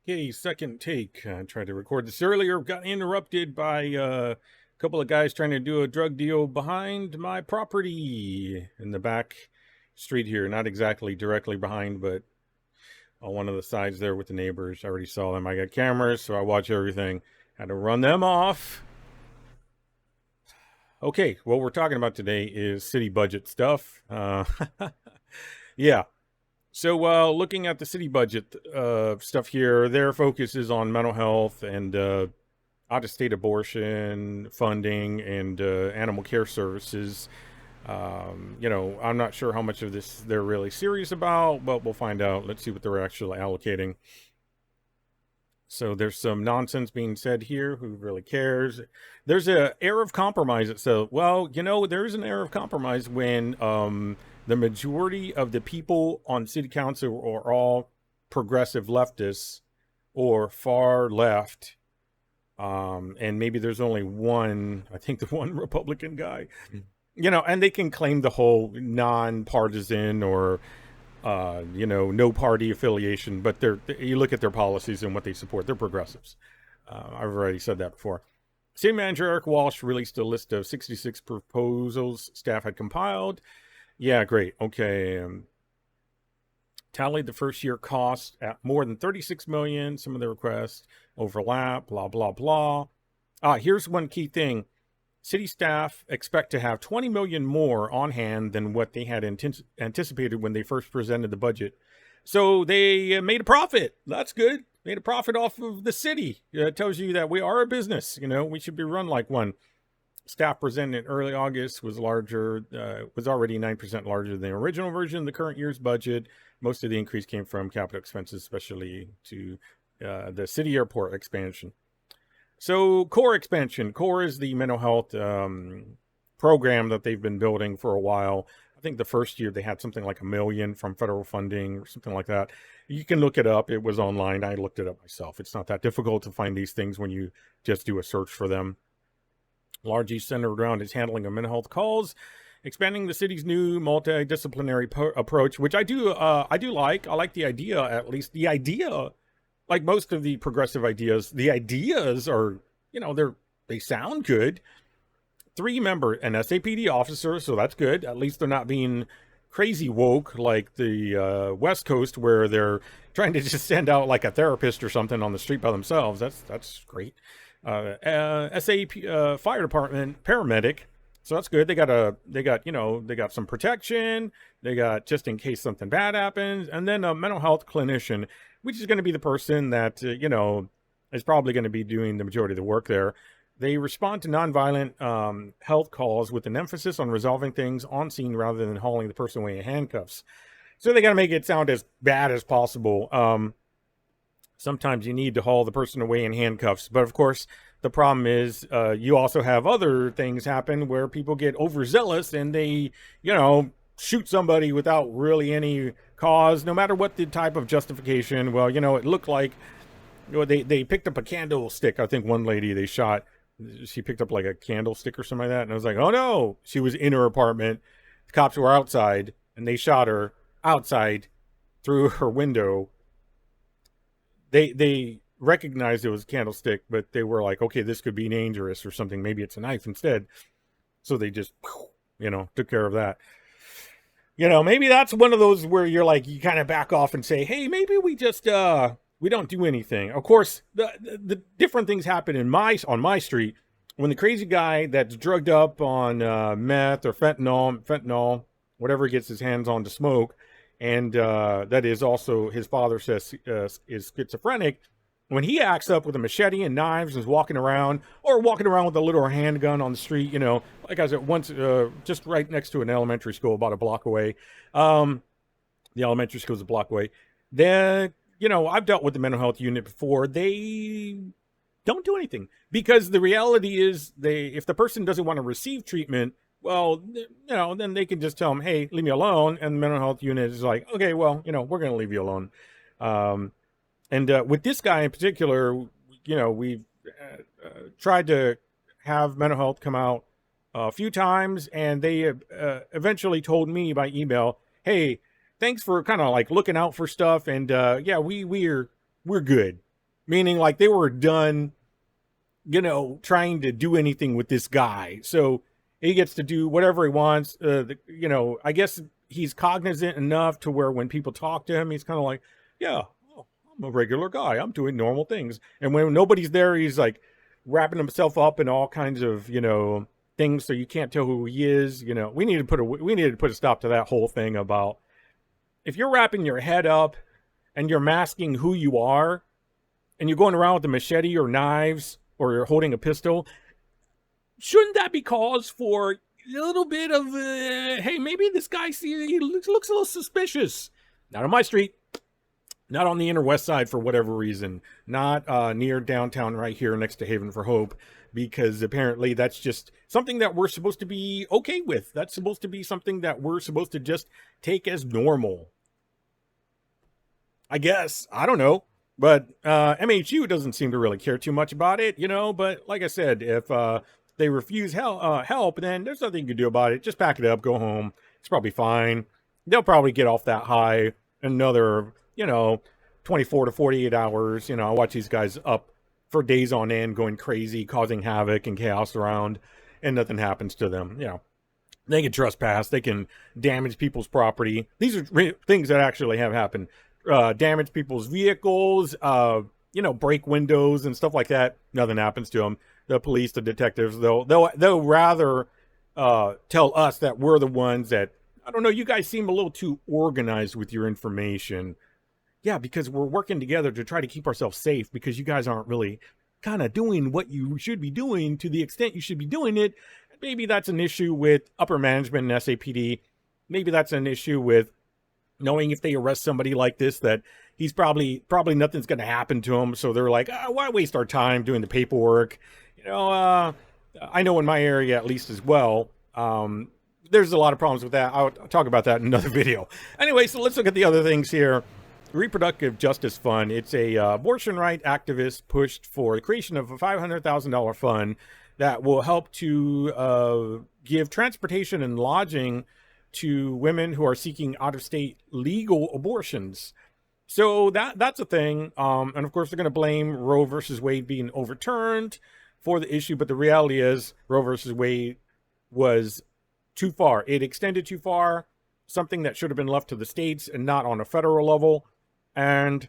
Okay, second take. I tried to record this earlier. Got interrupted by a couple of guys trying to do a drug deal behind my property in the back street here. Not exactly directly behind, but on one of the sides there with the neighbors. I already saw them. I got cameras, so I watch everything. Had to run them off. Okay, what we're talking about today is city budget stuff. Yeah, so, looking at the city budget stuff here, their focus is on mental health and out-of-state abortion funding and animal care services. I'm not sure how much of this they're really serious about, but we'll find out. Let's see what they're actually allocating. So there's some nonsense being said here. Who really cares? There's an air of compromise. So, well, there's an air of compromise when the majority of the people on city council are all progressive leftists or far left. And maybe there's only one, I think the one Republican guy, and they can claim the whole nonpartisan or no party affiliation, but you look at their policies and what they support. They're progressives. I've already said that before. City Manager Eric Walsh released a list of 66 proposals staff had compiled. Yeah, great. Okay. Tallied the first year cost at more than 36 million. Some of the requests overlap, blah, blah, blah. Here's one key thing. City staff expect to have 20 million more on hand than what they had anticipated when they first presented the budget. So they made a profit. That's good. Made a profit off of the city. It tells you that we are a business. We should be run like one. Staff presented in early August was larger, was already 9% larger than the original version of the current year's budget. Most of the increase came from capital expenses, especially to the city airport expansion. So core expansion. Core is the mental health program that they've been building for a while. I think the first year they had something like $1 million from federal funding or something like that. You can look it up. It was online. I looked it up myself. It's not that difficult to find these things when you just do a search for them. Largely centered around its handling of mental health calls, expanding the city's new multidisciplinary approach, which I do like. I like the idea, at least the idea. Like most of the progressive ideas, the ideas are, they sound good. 3-member an SAPD officer, so that's good. At least they're not being crazy woke like the West Coast, where they're trying to just send out like a therapist or something on the street by themselves. That's great. Fire department paramedic, so that's good. They got some protection. They got just in case something bad happens, and then a mental health clinician, which is going to be the person that is probably going to be doing the majority of the work there. They respond to nonviolent health calls with an emphasis on resolving things on scene rather than hauling the person away in handcuffs. So they got to make it sound as bad as possible. Sometimes you need to haul the person away in handcuffs. But of course, the problem is you also have other things happen where people get overzealous and they, shoot somebody without really any cause, no matter what the type of justification. Well, it looked like they picked up a candlestick. I think one lady they shot, she picked up like a candlestick or something like that. And I was like, oh no, she was in her apartment. The cops were outside and they shot her outside through her window. They recognized it was a candlestick, but they were like, okay, this could be dangerous or something. Maybe it's a knife instead. So they just, took care of that. Maybe that's one of those where you're like, you kind of back off and say, hey, maybe we just, we don't do anything. Of course, the different things happen on my street when the crazy guy that's drugged up on meth or fentanyl, whatever he gets his hands on to smoke, and that is also his father says is schizophrenic. When he acts up with a machete and knives and is walking around with a little handgun on the street, like I said, once just right next to an elementary school about a block away. The elementary school is a block away. Then, I've dealt with the mental health unit before. They don't do anything because the reality is if the person doesn't want to receive treatment, well, then they can just tell them, hey, leave me alone. And the mental health unit is like, okay, well, we're going to leave you alone. And with this guy in particular, we've tried to have mental health come out a few times, and they eventually told me by email, hey, thanks for kind of like looking out for stuff. And yeah, we're good. meaning like they were done, trying to do anything with this guy. So he gets to do whatever he wants. I guess he's cognizant enough to where when people talk to him, he's kind of like, yeah, oh, I'm a regular guy. I'm doing normal things. And when nobody's there, he's like wrapping himself up in all kinds of, things so you can't tell who he is. We need to put a stop to that whole thing about if you're wrapping your head up and you're masking who you are and you're going around with a machete or knives or you're holding a pistol, shouldn't that be cause for a little bit of, hey, maybe this guy, he looks a little suspicious. Not on my street. Not on the inner west side for whatever reason. Not near downtown right here next to Haven for Hope, because apparently that's just something that we're supposed to be okay with. That's supposed to be something that we're supposed to just take as normal. I guess. I don't know. But MHU doesn't seem to really care too much about it, But like I said, if they refuse help, then there's nothing you can do about it. Just pack it up, go home. It's probably fine. They'll probably get off that high another, 24 to 48 hours. I watch these guys up for days on end going crazy, causing havoc and chaos around, and nothing happens to them. They can trespass. They can damage people's property. These are things that actually have happened. Damage people's vehicles, break windows and stuff like that. Nothing happens to them. The police, the detectives, they'll rather tell us that we're the ones that, I don't know, you guys seem a little too organized with your information. Yeah, because we're working together to try to keep ourselves safe, because you guys aren't really kind of doing what you should be doing to the extent you should be doing it. Maybe that's an issue with upper management and SAPD. Maybe that's an issue with knowing if they arrest somebody like this that he's probably nothing's going to happen to him. So they're like, why waste our time doing the paperwork? I know in my area at least as well, there's a lot of problems with that. I'll talk about that in another video. Anyway, so let's look at the other things here. Reproductive Justice Fund. It's a abortion right activist pushed for the creation of a $500,000 fund that will help to give transportation and lodging to women who are seeking out-of-state legal abortions. So that's a thing. And of course, they're going to blame Roe versus Wade being overturned for the issue. But the reality is Roe versus Wade was too far. It extended too far, something that should have been left to the states and not on a federal level. And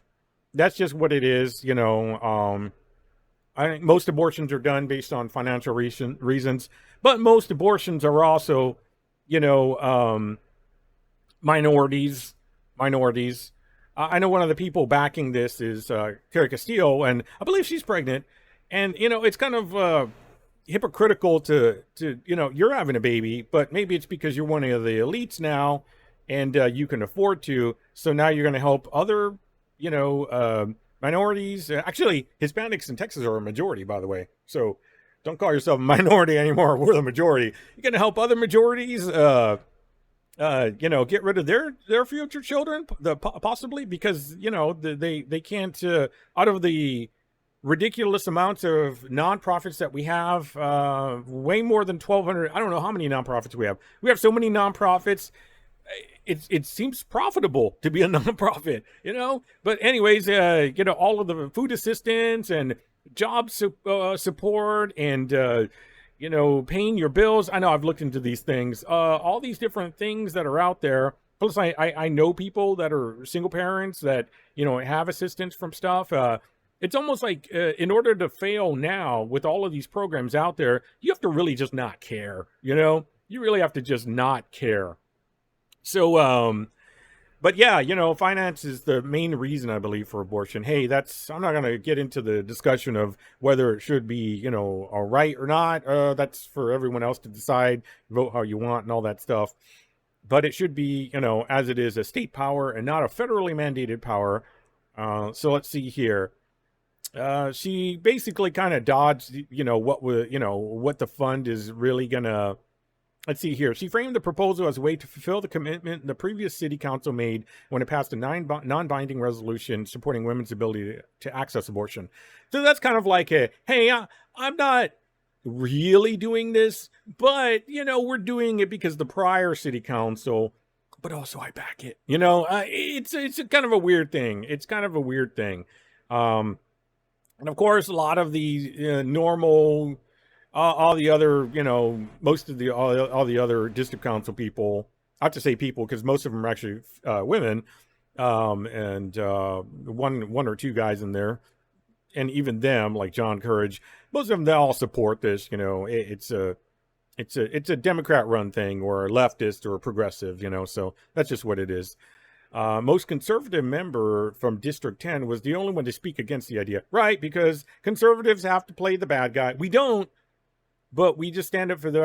that's just what it is. I think most abortions are done based on financial reasons, but most abortions are also, minorities. I know one of the people backing this is Carrie Castillo, and I believe she's pregnant. And, it's kind of hypocritical to you're having a baby, but maybe it's because you're one of the elites now and you can afford to. So now you're going to help other, minorities. Actually, Hispanics in Texas are a majority, by the way. So don't call yourself a minority anymore. We're the majority. You're going to help other majorities, get rid of their future children, possibly, because, they can't, out of the ridiculous amounts of nonprofits that we have, way more than 1,200. I don't know how many nonprofits we have. We have so many nonprofits. It seems profitable to be a nonprofit, But anyways, all of the food assistance and job support and, paying your bills. I know I've looked into these things, all these different things that are out there. Plus, I know people that are single parents that, have assistance from stuff. It's almost like in order to fail now with all of these programs out there, you have to really just not care, You really have to just not care. So, but yeah, finance is the main reason, I believe, for abortion. Hey, I'm not going to get into the discussion of whether it should be, a right or not. That's for everyone else to decide, vote how you want and all that stuff. But it should be, as it is, a state power and not a federally mandated power. So let's see here. She basically kind of dodged, what the fund is really going to. Let's see here. She framed the proposal as a way to fulfill the commitment the previous city council made when it passed a non-binding resolution supporting women's ability to access abortion. So that's kind of like hey, I'm not really doing this, but, we're doing it because the prior city council, but also I back it. It's kind of a weird thing. It's kind of a weird thing. And of course, a lot of the normal, all the other, most of the all the other district council people. I have to say people because most of them are actually women, and one or two guys in there, and even them, like John Courage, most of them, they all support this. It's a Democrat run thing, or a leftist or a progressive. So that's just what it is. Most conservative member from District 10 was the only one to speak against the idea, right? Because conservatives have to play the bad guy. We don't, but we just stand up for the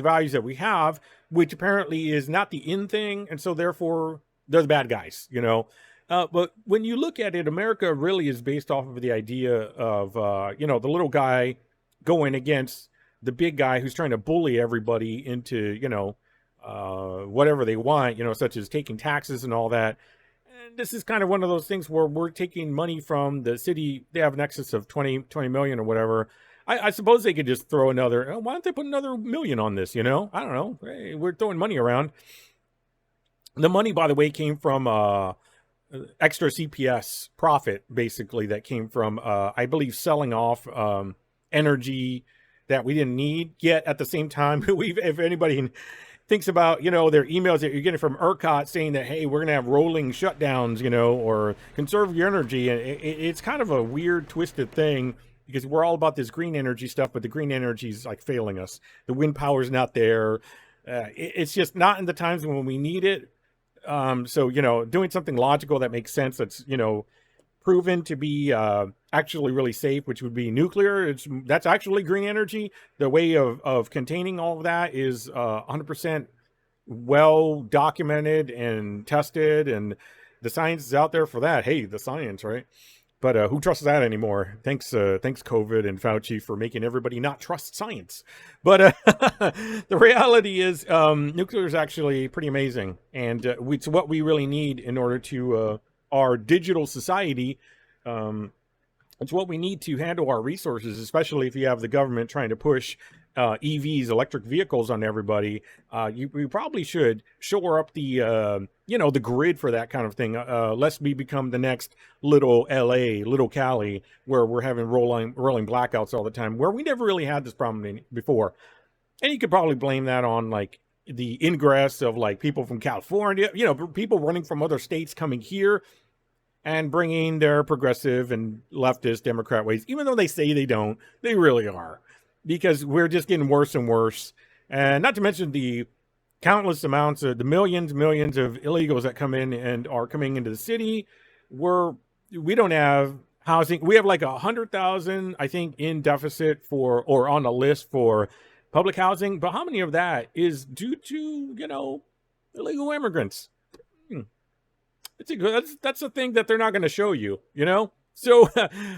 values that we have, which apparently is not the in thing, and so therefore they're the bad guys. But when you look at it, America really is based off of the idea of the little guy going against the big guy who's trying to bully everybody into whatever they want, such as taking taxes and all that. And this is kind of one of those things where we're taking money from the city. They have an excess of 20 million or whatever. I suppose they could just throw another, why don't they put another million on this? I don't know. Hey, we're throwing money around. The money, by the way, came from extra CPS profit, basically, that came from, I believe, selling off energy that we didn't need. Yet at the same time, if anybody thinks about, their emails that you're getting from ERCOT saying that, hey, we're going to have rolling shutdowns, or conserve your energy. And it's kind of a weird, twisted thing, because we're all about this green energy stuff, but the green energy is like failing us. The wind power is not there. It's just not in the times when we need it. So, doing something logical that makes sense, that's, proven to be actually really safe, which would be nuclear. That's actually green energy. The way of containing all of that is 100% well documented and tested, and the science is out there for that. Hey, the science, right? But who trusts that anymore? Thanks COVID and Fauci for making everybody not trust science. But the reality is, nuclear is actually pretty amazing, and it's what we really need in order to our digital society. It's what we need to handle our resources, especially if you have the government trying to push EVs, electric vehicles, on everybody. You probably should shore up the grid for that kind of thing. Lest we become the next little LA, little Cali, where we're having rolling blackouts all the time, where we never really had this problem before. And you could probably blame that on like the ingress of like people from California, people running from other states coming here and bringing their progressive and leftist Democrat ways, even though they say they don't, they really are, because we're just getting worse and worse. And not to mention the countless amounts of the millions of illegals that come in and are coming into the city. We don't have housing. We have like 100,000, I think, in deficit or on the list for public housing. But how many of that is due to, illegal immigrants? That's a thing that they're not going to show you, So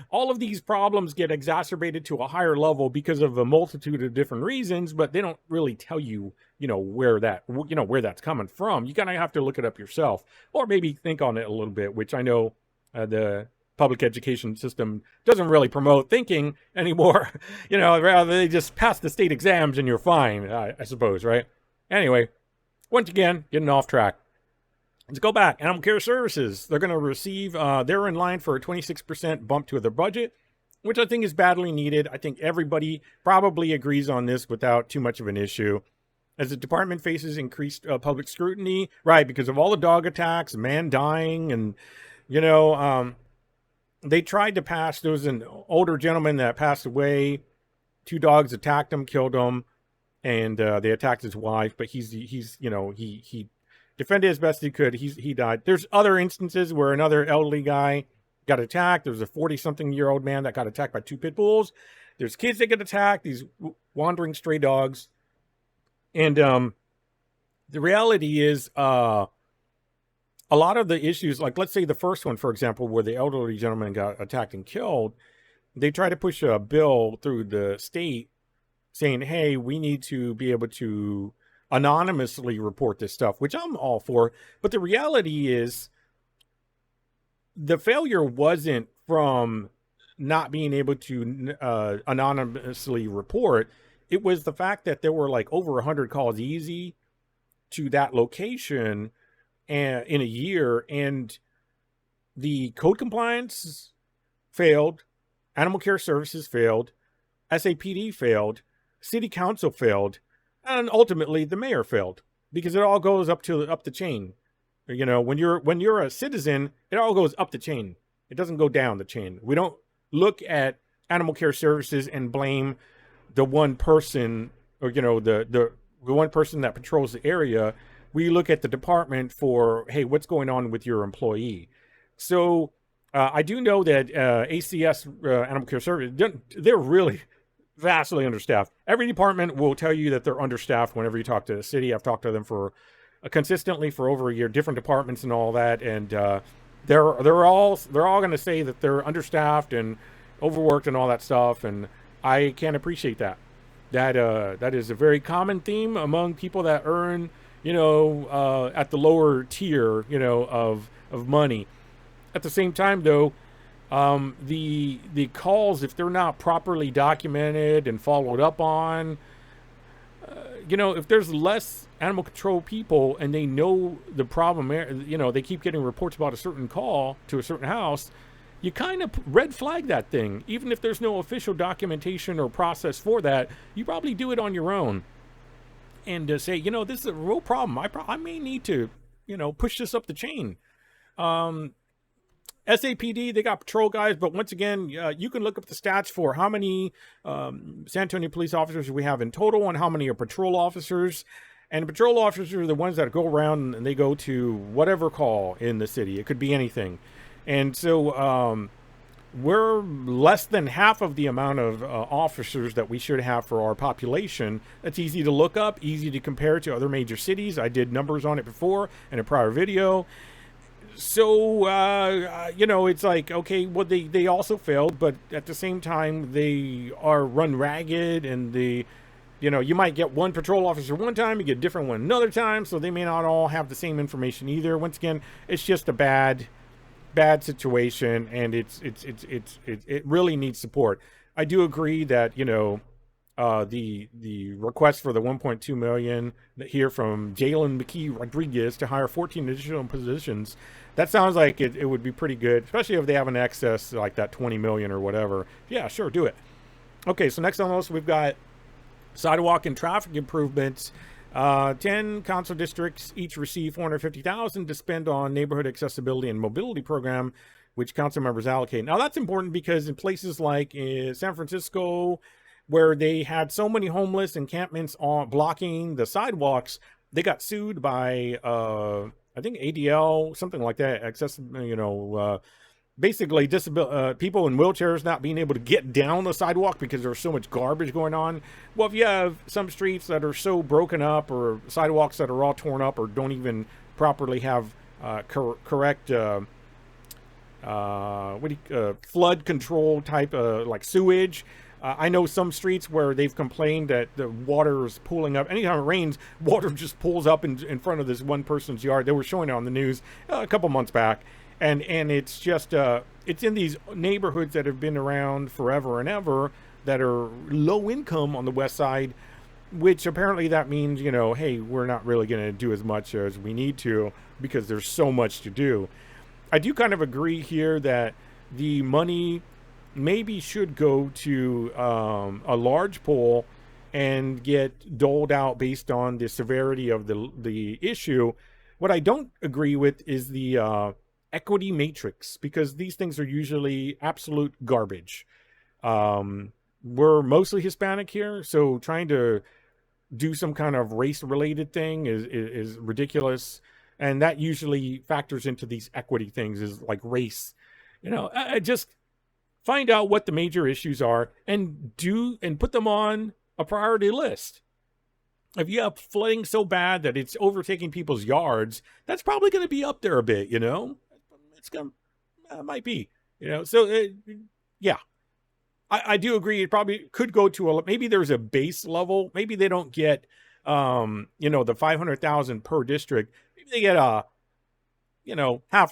all of these problems get exacerbated to a higher level because of a multitude of different reasons, but they don't really tell you, where that's coming from. You kind of have to look it up yourself, or maybe think on it a little bit, which I know the public education system doesn't really promote thinking anymore. Rather they just pass the state exams and you're fine, I suppose, right? Anyway, once again, getting off track. Let's go back. Animal Care Services, they're going to receive, they're in line for a 26% bump to their budget, which I think is badly needed. I think everybody probably agrees on this without too much of an issue. As the department faces increased public scrutiny, right, because of all the dog attacks, man dying, and, they tried to pass, there was an older gentleman that passed away. 2 dogs attacked him, killed him, and they attacked his wife, but he defended as best he could. He died. There's other instances where another elderly guy got attacked. There was a 40-something-year-old man that got attacked by 2 pit bulls. There's kids that get attacked, these wandering stray dogs. And the reality is a lot of the issues, like let's say the first one, for example, where the elderly gentleman got attacked and killed, they try to push a bill through the state saying, hey, we need to be able to anonymously report this stuff, which I'm all for. But the reality is the failure wasn't from not being able to anonymously report. It was the fact that there were like over 100 calls easy to that location in a year, and the code compliance failed, Animal Care Services failed, SAPD failed, City Council failed, and ultimately the mayor failed, because it all goes up the chain. You know, when you're a citizen, it all goes up the chain. It doesn't go down the chain. We don't look at Animal Care Services and blame the one person, or the one person that patrols the area. We look at the department for, hey, what's going on with your employee? So I do know that ACS, Animal Care Service, they're really vastly understaffed. Every department will tell you that they're understaffed whenever you talk to the city. I've talked to them for consistently for over a year, different departments and all that, and they're all going to say that they're understaffed and overworked and all that stuff, and I can't appreciate that. That is a very common theme among people that earn, at the lower tier, of money. At the same time, though, the calls, if they're not properly documented and followed up on, if there's less animal control people and they know the problem, they keep getting reports about a certain call to a certain house, you kind of red flag that thing. Even if there's no official documentation or process for that, you probably do it on your own. And say, this is a real problem. I may need to, push this up the chain. SAPD, they got patrol guys, but once again, you can look up the stats for how many San Antonio police officers we have in total and how many are patrol officers. And patrol officers are the ones that go around and they go to whatever call in the city. It could be anything. And so we're less than half of the amount of officers that we should have for our population. That's easy to look up, easy to compare to other major cities. I did numbers on it before in a prior video. So, it's like, okay, well, they also failed, but at the same time, they are run ragged, and you might get one patrol officer one time, you get a different one another time, so they may not all have the same information either. Once again, it's just a bad situation, and it really needs support. I do agree that, the request for the 1.2 million here from Jalen McKee Rodriguez to hire 14 additional positions, that sounds like it would be pretty good, especially if they have an excess like that 20 million or whatever. Yeah, sure, do it. Okay, so next on the list we've got sidewalk and traffic improvements. 10 council districts each receive $450,000 to spend on neighborhood accessibility and mobility program, which council members allocate. Now that's important because in places like San Francisco, where they had so many homeless encampments on blocking the sidewalks, they got sued by I think ADL, something like that. Basically people in wheelchairs not being able to get down the sidewalk because there's so much garbage going on. Well, if you have some streets that are so broken up, or sidewalks that are all torn up, or don't even properly have correct flood control type like sewage. I know some streets where they've complained that the water is pooling up. Anytime it rains, water just pools up in front of this one person's yard. They were showing it on the news a couple months back. And it's just, it's in these neighborhoods that have been around forever and ever that are low income on the west side, which apparently that means, hey, we're not really going to do as much as we need to because there's so much to do. I do kind of agree here that the money maybe should go to a large pool and get doled out based on the severity of the issue. What I don't agree with is the equity matrix, because these things are usually absolute garbage. We're mostly Hispanic here, so trying to do some kind of race-related thing is ridiculous, and that usually factors into these equity things, is like race. Just find out what the major issues are and put them on a priority list. If you have flooding so bad that it's overtaking people's yards, that's probably going to be up there a bit, It's going to, might be, so yeah. I do agree. It probably could go to maybe there's a base level. Maybe they don't get, the 500,000 per district. Maybe they get half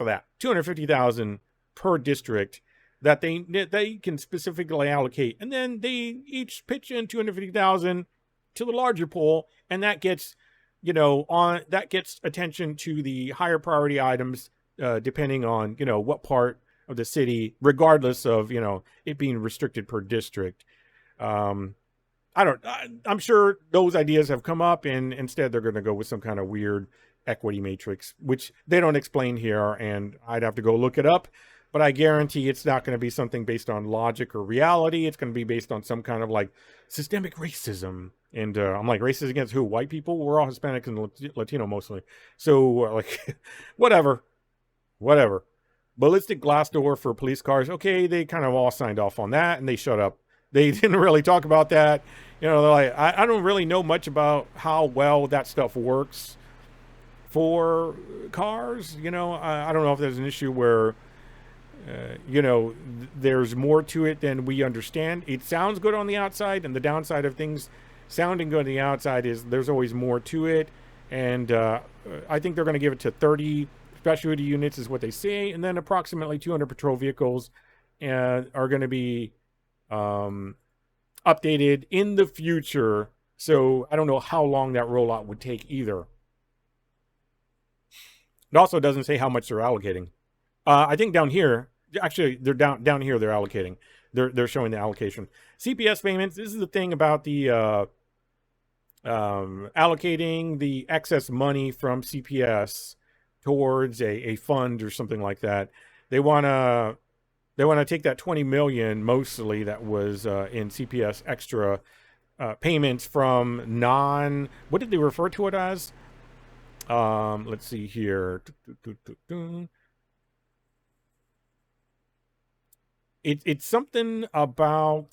of that, 250,000 per district, that they can specifically allocate, and then they each pitch in 250,000 to the larger pool, and that gets, that gets attention to the higher priority items, depending on what part of the city, regardless of, it being restricted per district. I'm sure those ideas have come up, and instead they're going to go with some kind of weird equity matrix, which they don't explain here, and I'd have to go look it up. But I guarantee it's not going to be something based on logic or reality. It's going to be based on some kind of like systemic racism. And I'm like, racist against who? White people? We're all Hispanic and Latino mostly. So like, whatever. Ballistic glass door for police cars. Okay, they kind of all signed off on that, and they shut up. They didn't really talk about that. They're like, I don't really know much about how well that stuff works for cars. I don't know if there's an issue where there's more to it than we understand. It sounds good on the outside, and the downside of things sounding good on the outside is there's always more to it. And I think they're going to give it to 30 special duty units is what they say, and then approximately 200 patrol vehicles are going to be updated in the future. So I don't know how long that rollout would take either. It also doesn't say how much they're allocating. I think down here, actually, they're down here. They're allocating. They're showing the allocation. CPS payments. This is the thing about the allocating the excess money from CPS towards a fund or something like that. They want to take that 20 million mostly that was in CPS extra payments from what did they refer to it as? Let's see here. It's something about,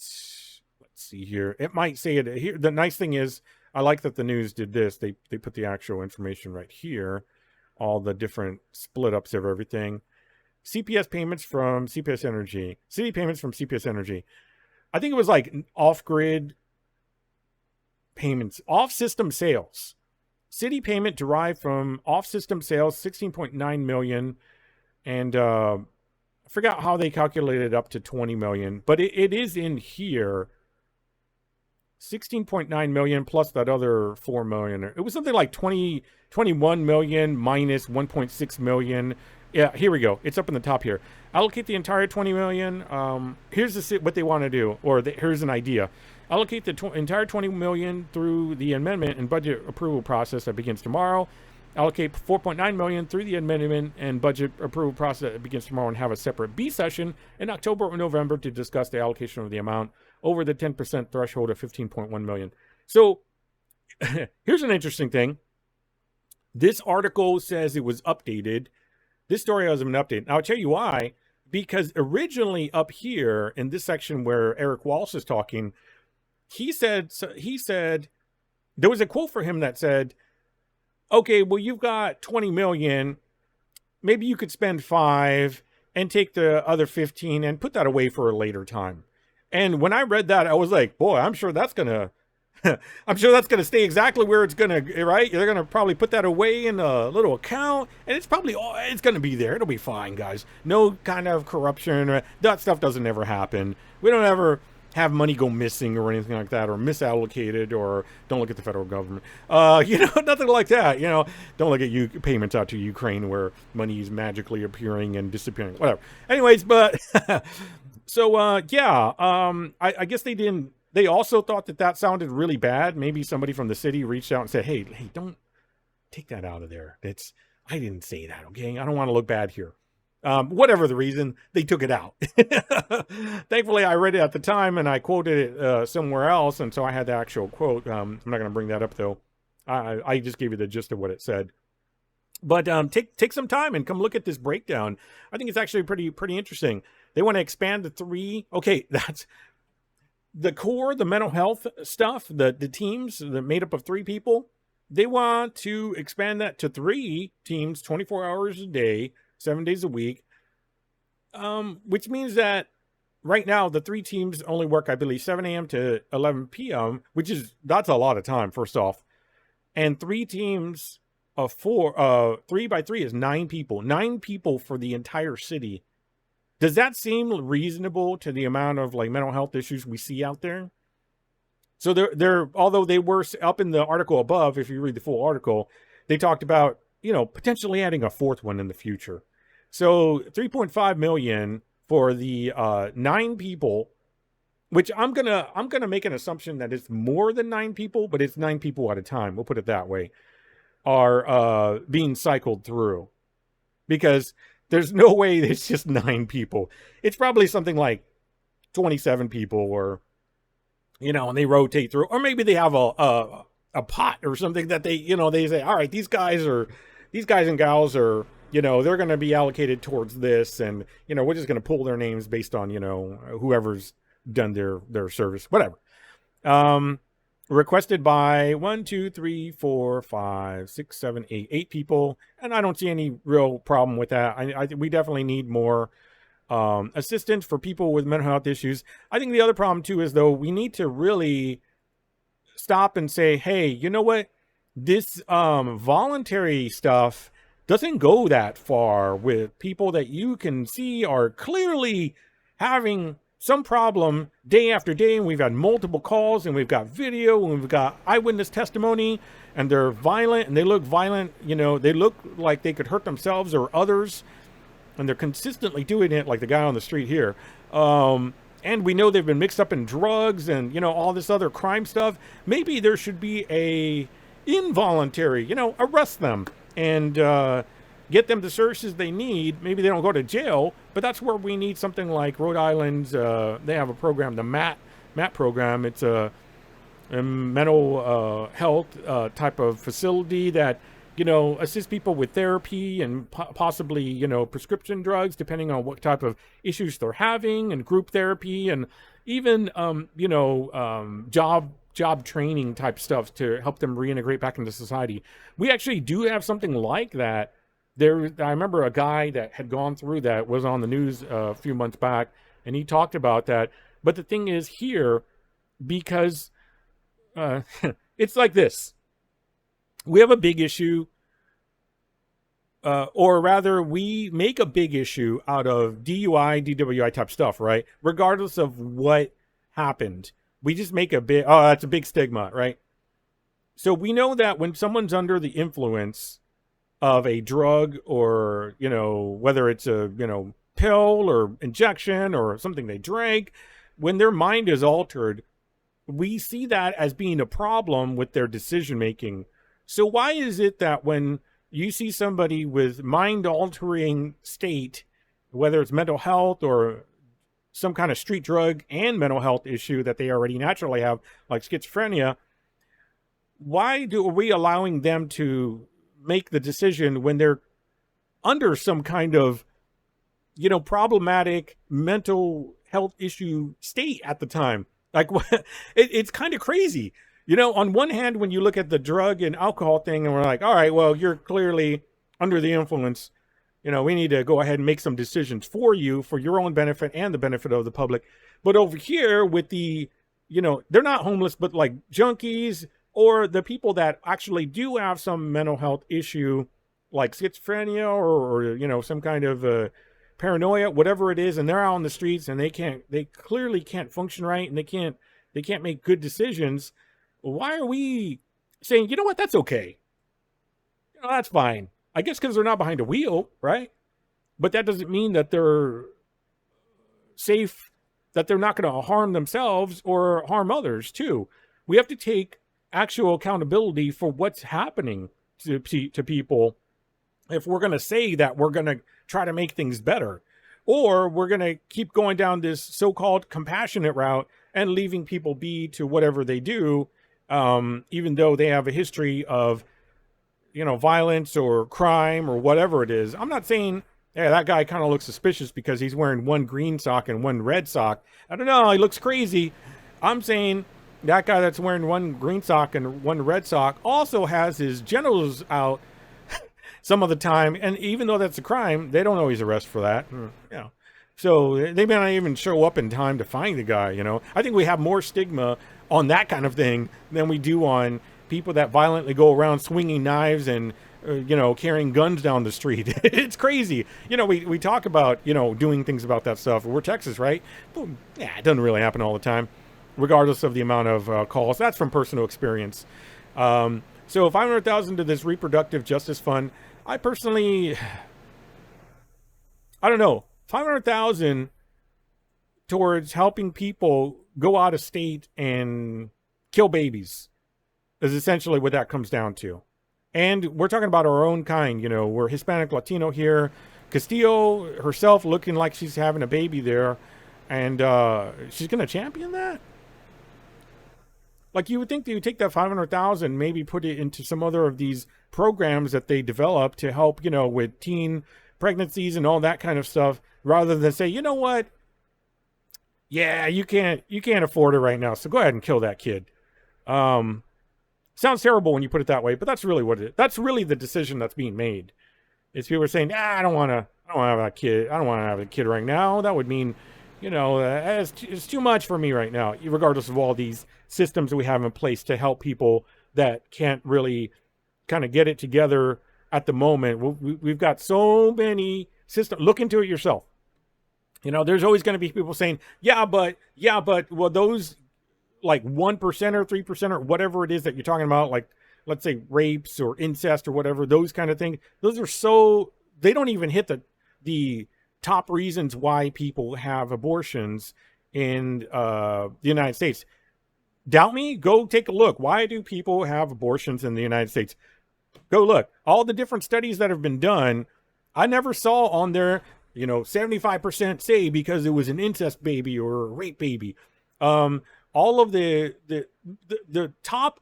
let's see here. It might say it here. The nice thing is, I like that the news did this. They put the actual information right here. All the different split ups of everything. CPS payments from CPS Energy. City payments from CPS Energy. I think it was like off-grid payments. Off-system sales. City payment derived from off-system sales, 16.9 million. And I forgot how they calculated up to 20 million. But it is in here. 16.9 million plus that other 4 million. It was something like 21 million minus 1.6 million. Yeah, here we go. It's up in the top here. Allocate the entire 20 million. Here's what they want to do, or here's an idea. Allocate the entire 20 million through the amendment and budget approval process that begins tomorrow. Allocate 4.9 million through the amendment and budget approval process that begins tomorrow, and have a separate B session in October or November to discuss the allocation of the amount over the 10% threshold of 15.1 million. So here's an interesting thing. This article says it was updated. This story hasn't been updated. Now, I'll tell you why. Because originally up here in this section where Eric Walsh is talking, he said there was a quote for him that said, okay, well, you've got 20 million. Maybe you could spend 5 and take the other 15 and put that away for a later time. And when I read that, I was like, boy, I'm sure that's going to stay exactly where it's going to, right? They're going to probably put that away in a little account, and it's going to be there. It'll be fine, guys. No kind of corruption. That stuff doesn't ever happen. We don't ever have money go missing or anything like that, or misallocated, or don't look at the federal government. Nothing like that. Don't look at payments out to Ukraine where money is magically appearing and disappearing. Whatever. Anyways, but so I guess they didn't. They also thought that sounded really bad. Maybe somebody from the city reached out and said, hey, don't take that out of there. I didn't say that, okay? I don't want to look bad here. Whatever the reason, they took it out. Thankfully, I read it at the time, and I quoted it somewhere else, and so I had the actual quote. I'm not going to bring that up, though. I just gave you the gist of what it said. But take some time and come look at this breakdown. I think it's actually pretty interesting. They want to expand the 3. Okay, that's the core, the mental health stuff, the teams that made up of 3 people. They want to expand that to 3 teams, 24 hours a day, 7 days a week, which means that right now the 3 teams only work, I believe, 7 a.m. to 11 p.m., that's a lot of time, first off. And 3 teams of 4, 3 by 3 is 9 people. 9 people for the entire city. Does that seem reasonable to the amount of mental health issues we see out there? So they're although they were up in the article above, if you read the full article, they talked about, potentially adding a 4th one in the future. So 3.5 million for the 9 people, which I'm gonna make an assumption that it's more than 9 people, but it's 9 people at a time. We'll put it that way. Are being cycled through, because there's no way it's just 9 people. It's probably something like 27 people, or and they rotate through, or maybe they have a pot or something that they they say, all right, these guys and gals are they're going to be allocated towards this, and we're just going to pull their names based on whoever's done their service, whatever. Requested by 1, 2, 3, 4, 5, 6, 7, 8 people, and I don't see any real problem with that. I we definitely need more assistance for people with mental health issues. I think the other problem too is, though, we need to really stop and say, hey, you know what? This voluntary stuff doesn't go that far with people that you can see are clearly having some problem day after day, and we've had multiple calls, and we've got video, and we've got eyewitness testimony, and they're violent, and they look violent, they look like they could hurt themselves or others, and they're consistently doing it, like the guy on the street here. And we know they've been mixed up in drugs and all this other crime stuff. Maybe there should be a involuntary, arrest them and get them the services they need. Maybe they don't go to jail, but that's where we need something like Rhode Island's. They have a program, the MAT program. It's a mental health type of facility that assists people with therapy and possibly prescription drugs, depending on what type of issues they're having, and group therapy, and even job training type stuff to help them reintegrate back into society. We actually do have something like that. I remember a guy that had gone through that, was on the news a few months back, and he talked about that. But the thing is here, because it's like this. We have a big issue, or rather, we make a big issue out of DUI, DWI type stuff, right? Regardless of what happened. We just make that's a big stigma, right? So we know that when someone's under the influence of a drug, or whether it's a pill or injection or something they drank, when their mind is altered, we see that as being a problem with their decision making. So why is it that when you see somebody with mind altering state, whether it's mental health or some kind of street drug and mental health issue that they already naturally have, like schizophrenia, why are we allowing them to make the decision when they're under some kind of problematic mental health issue state at the time? Like, it's kind of crazy. On one hand, when you look at the drug and alcohol thing, and we're like, all right, well, you're clearly under the influence, we need to go ahead and make some decisions for you, for your own benefit and the benefit of the public. But over here with the they're not homeless, but like junkies, or the people that actually do have some mental health issue, like schizophrenia or some kind of paranoia, whatever it is, and they're out on the streets, and they clearly can't function right, and they can't make good decisions. Why are we saying, what, that's okay? That's fine. I guess because they're not behind a wheel, right? But that doesn't mean that they're safe, that they're not going to harm themselves or harm others too. We have to take actual accountability for what's happening to people if we're going to say that we're going to try to make things better, or we're going to keep going down this so-called compassionate route and leaving people be to whatever they do, even though they have a history of violence or crime or whatever it is. I'm not saying, yeah, that guy kind of looks suspicious because he's wearing one green sock and one red sock. I don't know, he looks crazy. I'm saying that guy that's wearing one green sock and one red sock also has his genitals out some of the time, and even though that's a crime, they don't always arrest for that. So they may not even show up in time to find the guy. I think we have more stigma on that kind of thing than we do on people that violently go around swinging knives and carrying guns down the street. It's crazy. We talk about doing things about that stuff. We're Texas, right? But, yeah, it doesn't really happen all the time, regardless of the amount of calls. That's from personal experience. So $500,000 to this reproductive justice fund. I personally, I don't know. $500,000 towards helping people go out of state and kill babies is essentially what that comes down to. And we're talking about our own kind. We're Hispanic Latino here. Castillo herself looking like she's having a baby there, and she's going to champion that. Like, you would think that you would take that 500,000, maybe put it into some other of these programs that they develop to help, with teen pregnancies and all that kind of stuff, rather than say, you know what? Yeah, you can't afford it right now, so go ahead and kill that kid. Sounds terrible when you put it that way, but that's really what it is. That's really the decision that's being made. It's people are saying, I don't want to have a kid. I don't want to have a kid right now. That would mean, it's too much for me right now, regardless of all these systems that we have in place to help people that can't really kind of get it together at the moment. We've got so many systems. Look into it yourself. There's always going to be people saying, yeah, but, well, those like 1% or 3% or whatever it is that you're talking about, like, let's say rapes or incest or whatever, those kind of things, they don't even hit the top reasons why people have abortions in the United States. Doubt me? Go take a look. Why do people have abortions in the United States? Go look. All the different studies that have been done, I never saw on there, 75% say because it was an incest baby or a rape baby. All of the top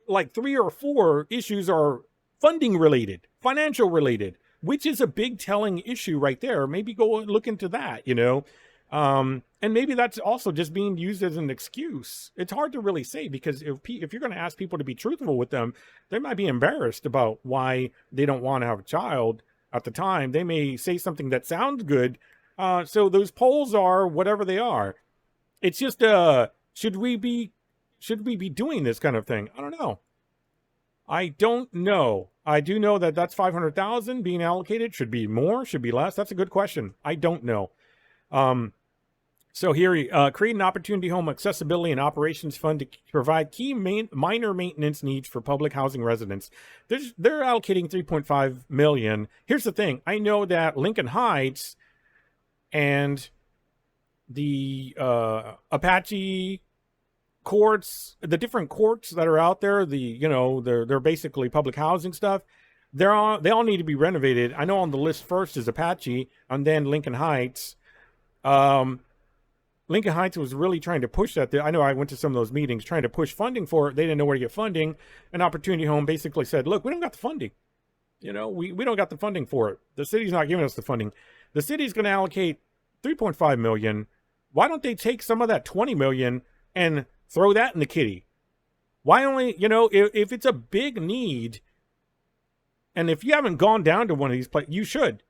like 3 or 4 issues are funding related, financial related, which is a big telling issue right there. Maybe go and look into that, and maybe that's also just being used as an excuse. It's hard to really say, because if you're going to ask people to be truthful with them, they might be embarrassed about why they don't want to have a child at the time. They may say something that sounds good. So those polls are whatever they are. It's just, should we be doing this kind of thing? I don't know. I don't know. I do know that that's 500,000 being allocated. Should be more, should be less. That's a good question. I don't know. So here, create an opportunity home accessibility and operations fund to provide key minor maintenance needs for public housing residents. They're allocating $3.5 million. Here's the thing. I know that Lincoln Heights and the Apache courts, the different courts that are out there, they're basically public housing stuff. They all need to be renovated. I know on the list first is Apache, and then Lincoln Heights. Lincoln Heights was really trying to push that. I know I went to some of those meetings trying to push funding for it. They didn't know where to get funding. An Opportunity Home basically said, look, we don't got the funding. We don't got the funding for it. The city's not giving us the funding. The city's going to allocate $3.5 million. Why don't they take some of that $20 million and throw that in the kitty? Why only, if it's a big need, and if you haven't gone down to one of these places, you should.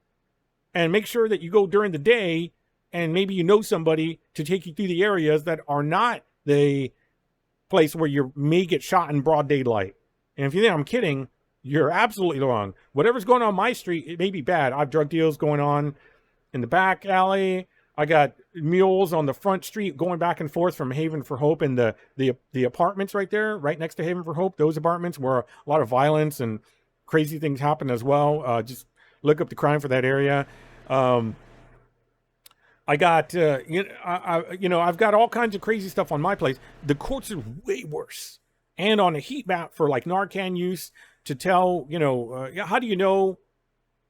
And make sure that you go during the day, and maybe somebody to take you through the areas that are not the place where you may get shot in broad daylight. And if you think I'm kidding, you're absolutely wrong. Whatever's going on my street, it may be bad. I have drug deals going on in the back alley. I got mules on the front street going back and forth from Haven for Hope and the apartments right there, right next to Haven for Hope. Those apartments where a lot of violence and crazy things happen as well. Just look up the crime for that area. I got, I've got all kinds of crazy stuff on my place. The courts are way worse. And on a heat map for like Narcan use to tell, how do you know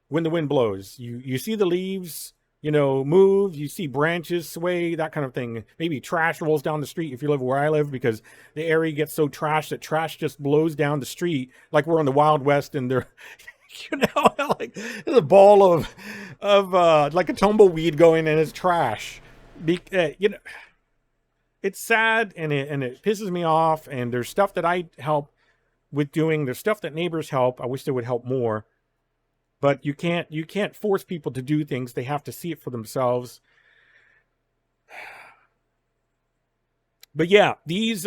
when the wind blows? You see the leaves, move, you see branches sway, that kind of thing. Maybe trash rolls down the street if you live where I live, because the area gets so trashed that trash just blows down the street like we're in the Wild West, and they're... like there's a ball of like a tumbleweed going in his trash. It's sad, and it pisses me off. And there's stuff that I help with doing. There's stuff that neighbors help. I wish they would help more, but you can't force people to do things. They have to see it for themselves. But yeah, these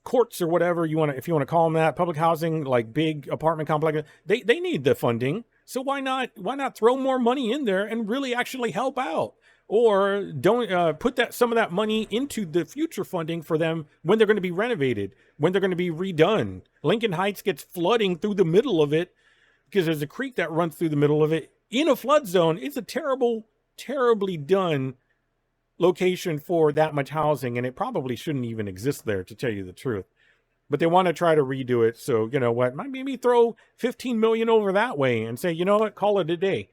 courts or whatever if you want to call them that, public housing, like big apartment complex, they need the funding. So why not throw more money in there and really actually help out? Or don't put some of that money into the future funding for them when they're going to be renovated, when they're going to be redone. Lincoln Heights gets flooding through the middle of it because there's a creek that runs through the middle of it in a flood zone. It's a terribly done location for that much housing, and it probably shouldn't even exist there, to tell you the truth. But they want to try to redo it. So, you know what, maybe throw 15 million over that way and say, you know what, call it a day.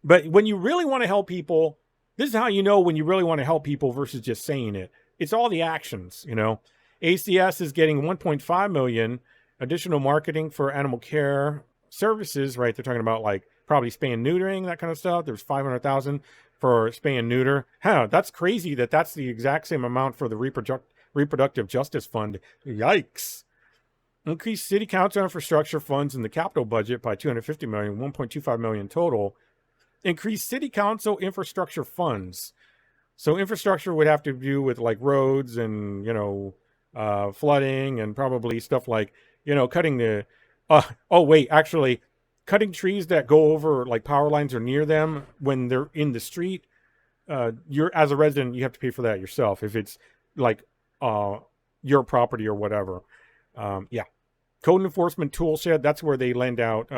But when you really want to help people, this is how you know when you really want to help people versus just saying it. It's all the actions, you know. ACS is getting 1.5 million additional marketing for animal care services, right? They're talking about like probably spay and neutering, that kind of stuff. There's 500,000 for spay and neuter. That's crazy that that's the exact same amount for the reproductive justice fund. Yikes. Increase city council infrastructure funds in the capital budget by 250 million, 1.25 million total. Increase city council infrastructure funds. So infrastructure would have to do with like roads and, you know, flooding and probably stuff like, you know, cutting the, cutting trees that go over like power lines or near them when they're in the street. You're, as a resident, you have to pay for that yourself if it's like your property or whatever. Yeah. Code enforcement tool shed, that's where they lend out,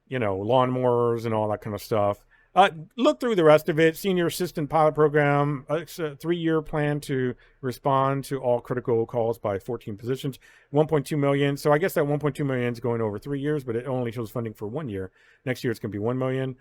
you know, lawnmowers and all that kind of stuff. Look through the rest of it. Senior assistant pilot program, it's a 3-year plan to respond to all critical calls by 14 positions, 1.2 million. So I guess that 1.2 million is going over 3 years, but it only shows funding for 1 year. Next year it's going to be 1 million.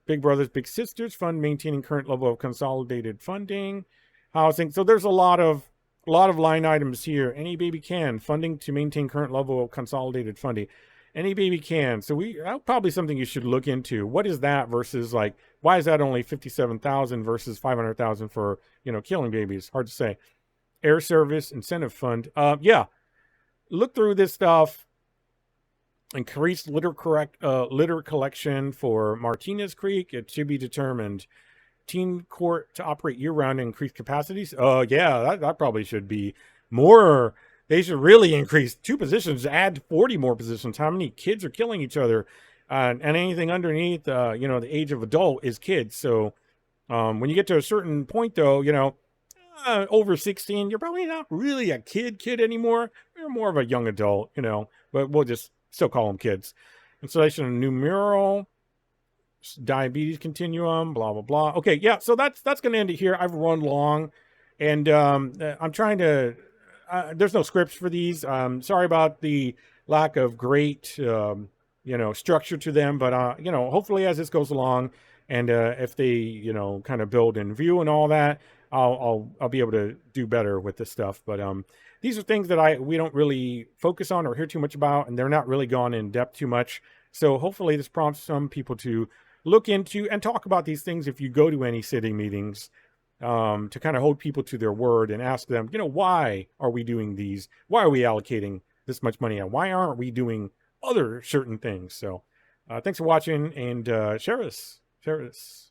Big Brothers Big Sisters fund maintaining current level of consolidated funding, housing. So there's a lot of line items here. Any Baby Can funding to maintain current level of consolidated funding. Any Baby Can. So that's probably something you should look into. What is that versus like, why is that only 57,000 versus 500,000 for, you know, killing babies? Hard to say. Air Service Incentive Fund. Yeah. Look through this stuff. Increased litter collection for Martinez Creek. It should be determined. Teen court to operate year-round and increase capacities. Yeah, that probably should be more. They should really increase 2 positions, add 40 more positions. How many kids are killing each other? And anything underneath, you know, the age of adult is kids. So when you get to a certain point, though, you know, over 16, you're probably not really a kid anymore. You're more of a young adult, you know, but we'll just still call them kids. Installation of new mural, diabetes continuum, blah, blah, blah. Okay, yeah, so that's going to end it here. I've run long, and I'm trying to... there's no scripts for these. Sorry about the lack of great, you know, structure to them. But, you know, hopefully as this goes along and if they, you know, kind of build in view and all that, I'll be able to do better with this stuff. But these are things that we don't really focus on or hear too much about, and they're not really gone in depth too much. So hopefully this prompts some people to look into and talk about these things if you go to any city meetings. To kind of hold people to their word and ask them, you know, why are we doing these? Why are we allocating this much money? And why aren't we doing other certain things? So thanks for watching, and share this.